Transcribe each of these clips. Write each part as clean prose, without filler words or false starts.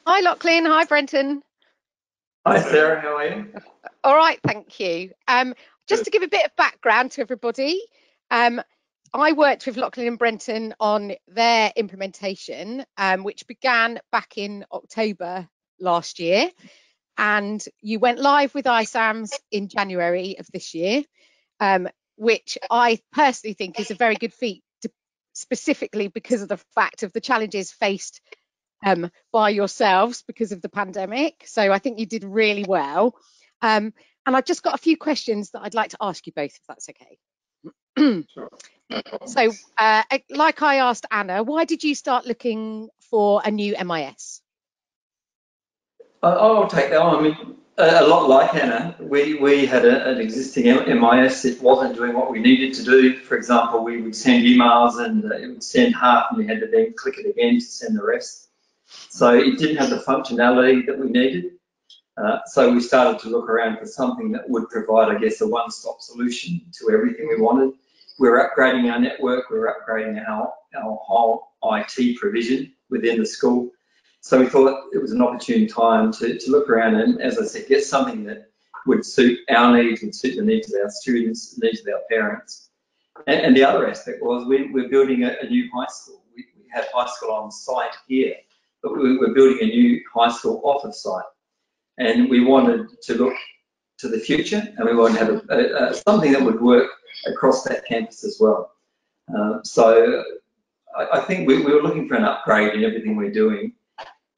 Hi, Lachlan. Hi, Brenton. Hi Sarah, how are you? All right, thank you. Just Good. to give a bit of background to everybody, um, I worked with Lachlan and Brenton on their implementation, which began back in October last year, and you went live with iSAMS in January of this year, which I personally think is a very good feat, specifically because of the fact of the challenges faced by yourselves because of the pandemic. So I think you did really well. And I've just got a few questions that I'd like to ask you both, if that's okay. Sure. So, like I asked Anna, why did you start looking for a new MIS? I'll take that one. I mean, a lot like Anna, we had an existing MIS. It wasn't doing what we needed to do. For example, we would send emails and it would send half and we had to then click it again to send the rest. So it didn't have the functionality that we needed. So we started to look around for something that would provide, I guess, a one-stop solution to everything we wanted. We're upgrading our network, we're upgrading our whole IT provision within the school. So we thought it was an opportune time to look around and, as I said, get something that would suit our needs, would suit the needs of our students, the needs of our parents. And the other aspect was we're building a new high school. We have high school on site here, but we're building a new high school off of site. And we wanted to look to the future, and we wanted to have something that would work across that campus as well. So I think we were looking for an upgrade in everything we're doing,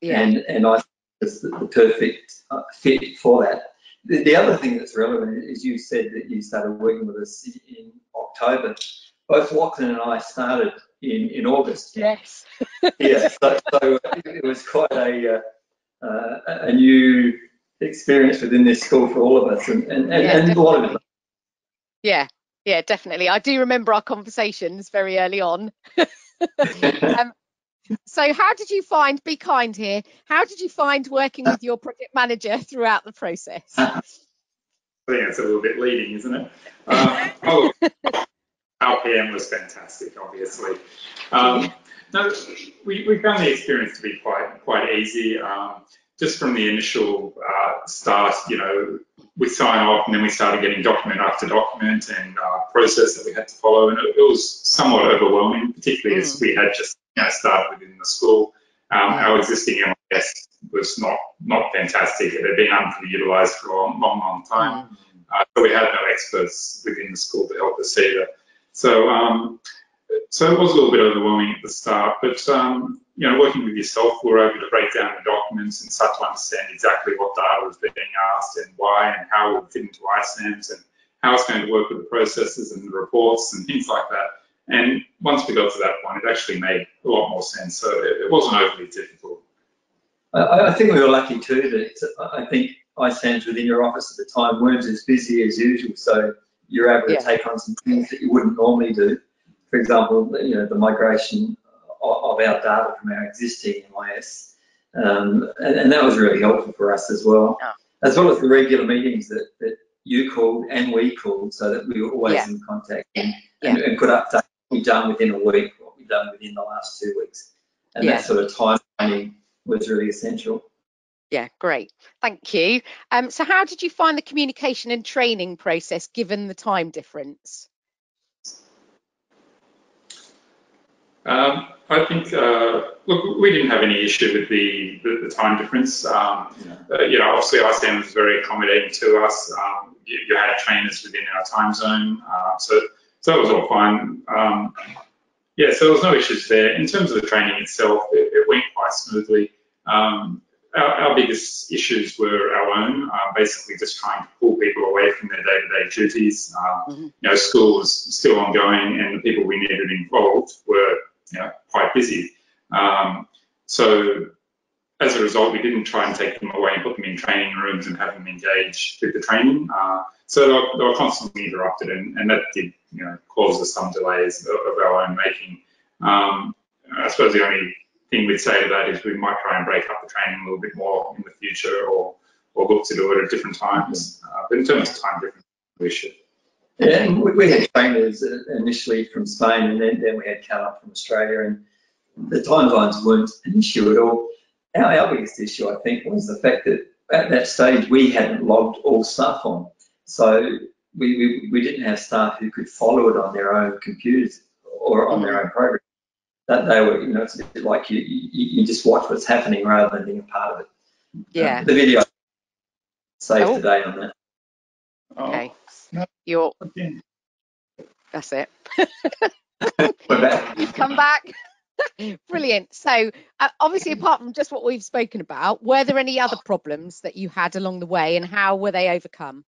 and I think it's the perfect fit for that. The other thing that's relevant is you said that you started working with us in October. Both Lachlan and I started in August. Yes. Yeah, so it was quite a new experience within this school for all of us, and a lot of it. Yeah, definitely. I do remember our conversations very early on. So how did you find, be kind here, how did you find working with your project manager throughout the process? I think it's a little bit leading, isn't it? Our PM was fantastic, obviously. No, we found the experience to be quite easy. Just from the initial start, we sign off and then we started getting document after document and process that we had to follow, and it was somewhat overwhelming, particularly as we had just started within the school. Our existing MIS was not fantastic. It had been underutilized for a long time. So we had no experts within the school to help us either. So it was a little bit overwhelming at the start, but working with yourself, we were able to break down the documents and start to understand exactly what data was being asked and why and how it would fit into iSAMS and how it's going to work with the processes and the reports and things like that. And once we got to that point, it actually made a lot more sense. So it wasn't overly difficult. I think we were lucky too that I think iSAMS within your office at the time weren't as busy as usual. So you're able to take on some things that you wouldn't normally do. For example, the migration of our data from our existing MIS, and that was really helpful for us as well, as well as the regular meetings that you called and we called, so that we were always in contact and could update what we've done within a week, what we've done within the last 2 weeks, and that sort of time planning was really essential. Yeah, great. Thank you. So how did you find the communication and training process given the time difference? I think, look, we didn't have any issue with the time difference. Obviously iSAMS was very accommodating to us. You had trainers within our time zone, so that was all fine. So there was no issues there. In terms of the training itself, it went quite smoothly. Our biggest issues were our own, basically just trying to pull people away from their day-to-day duties. School was still ongoing and the people we needed involved were quite busy. So as a result, we didn't try and take them away and put them in training rooms and have them engage with the training. So they were constantly interrupted, and that did cause us some delays of our own making. I suppose the only thing we'd say to that is we might try and break up the training a little bit more in the future, or look to do it at different times. But in terms of time difference, we should. Yeah, and we had trainers initially from Spain, and then we had Callum from Australia, and the time zones weren't an issue at all. our biggest issue, I think, was the fact that at that stage we hadn't logged all staff on. So we didn't have staff who could follow it on their own computers or on their own program. That they were, you know, it's a bit like you just watch what's happening rather than being a part of it. Yeah. The video saved the day on that. Okay. That's it. We're back. You've come back. Brilliant. So obviously, apart from just what we've spoken about, were there any other problems that you had along the way, and how were they overcome?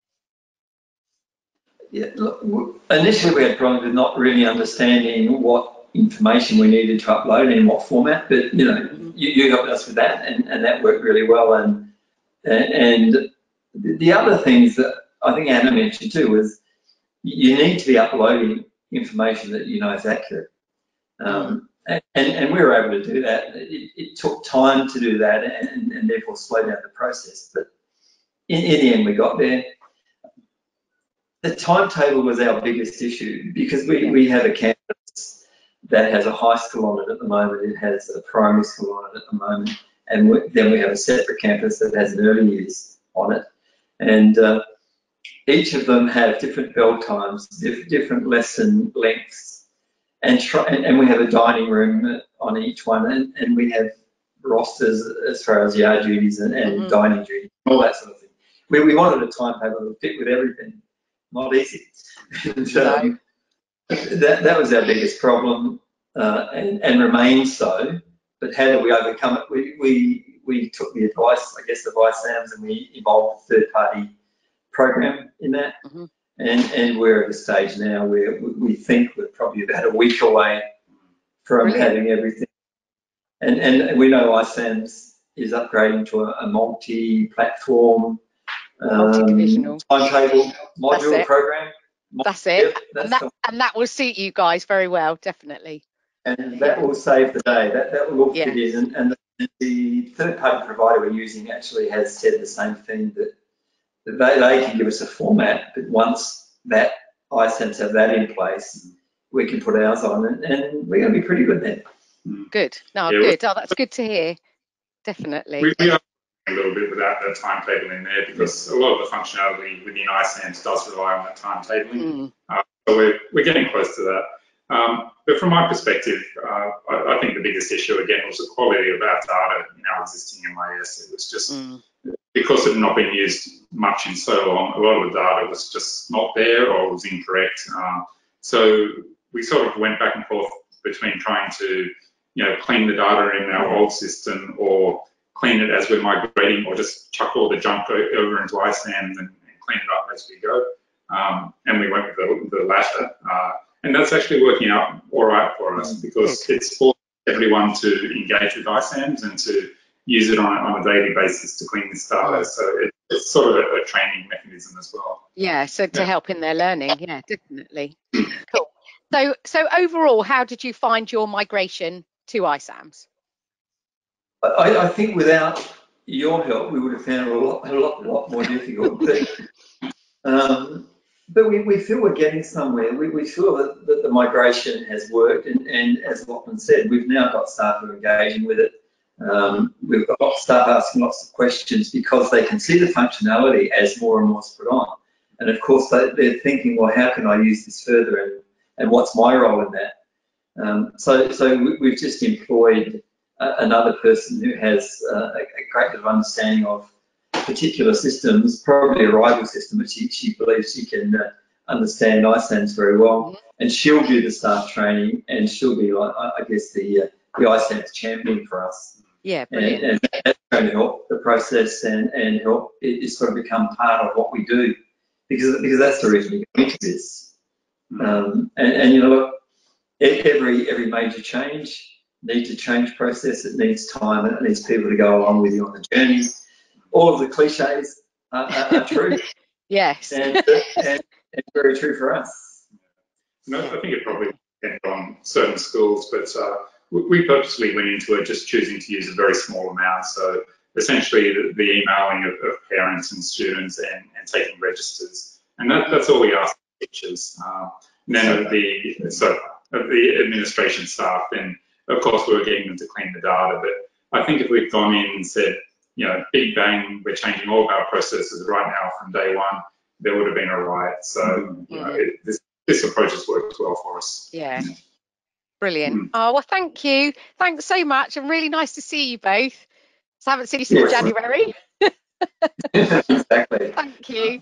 Yeah, look, initially we had problems with not really understanding what information we needed to upload and in what format, but you know, you helped us with that, and that worked really well. And the other things that I think Anna mentioned too was you need to be uploading information that you know is accurate. And we were able to do that. It took time to do that, and therefore slowed down the process. But in the end, we got there. The timetable was our biggest issue because we have a campus that has a high school on it at the moment. It has a primary school on it at the moment, and then we have a separate campus that has an early years on it. And each of them have different bell times, different lesson lengths, and we have a dining room on each one, and we have rosters as far as yard duties and dining duties, all that sort of thing. We wanted a timetable that would fit with everything. Not easy. And, that was our biggest problem, and remains so. But how did we overcome it? We took the advice, I guess, of iSAMS, and we involved a third-party program in that. And we're at a stage now where we think we're probably about a week away from having everything. And we know iSAMS is upgrading to a multi-platform, multi-divisional timetable module program. That's it. And that will suit you guys very well, definitely. And that will save the day. That will all fit in. And the third-party provider we're using actually has said the same thing, that they can give us a format, but once that iSAMS have that in place, we can put ours on, and we're going to be pretty good then. Good. No, good. Oh, that's good to hear. Definitely. We are a little bit without that timetable in there, because a lot of the functionality within iSAMS does rely on that timetabling. So we're getting close to that. But from my perspective, I think the biggest issue again was the quality of our data in our existing MIS. It was just because it had not been used much in so long, a lot of the data was just not there or was incorrect. So we sort of went back and forth between trying to, clean the data in our old system, or clean it as we're migrating, or just chuck all the junk over into iSAMS and clean it up as we go. And we went with the latter. And that's actually working out all right for us, because it's for everyone to engage with iSAMS and to use it on a daily basis to clean this data. So it's sort of a training mechanism as well. Yeah, so to help in their learning. Yeah, definitely. Cool. So overall, how did you find your migration to iSAMS? I think without your help, we would have found it a lot more difficult. But we feel we're getting somewhere. We feel that the migration has worked, and as Lachlan said, we've now got staff who are engaging with it. We've got staff asking lots of questions because they can see the functionality as more and more is put on. And of course, they're thinking, well, how can I use this further, and what's my role in that? So we've just employed another person who has a great deal of understanding of particular systems, probably a rival system, but she believes she can understand iSAMS very well, and she'll do the staff training, and she'll be, I guess, the iSAMS champion for us. Yeah, brilliant. And that's going to help the process and help it sort of become part of what we do, because that's the reason we go into this. Every major change needs a change process. It needs time, and it needs people to go along with you on the journey. All of the cliches are true. Yes. And very true for us. No, I think it probably depends on certain schools, but we purposely went into it just choosing to use a very small amount. So essentially the emailing of parents and students and taking registers. And that's all we ask of teachers. Then of the administration staff, then of course we were getting them to clean the data, but I think if we'd gone in and said, you know, big bang, we're changing all of our processes right now from day one, there would have been a riot. So, you know, this approach has worked well for us. Yeah. Brilliant. Oh, well, thank you. Thanks so much. And really nice to see you both. So I haven't seen you since January. Exactly. Thank you.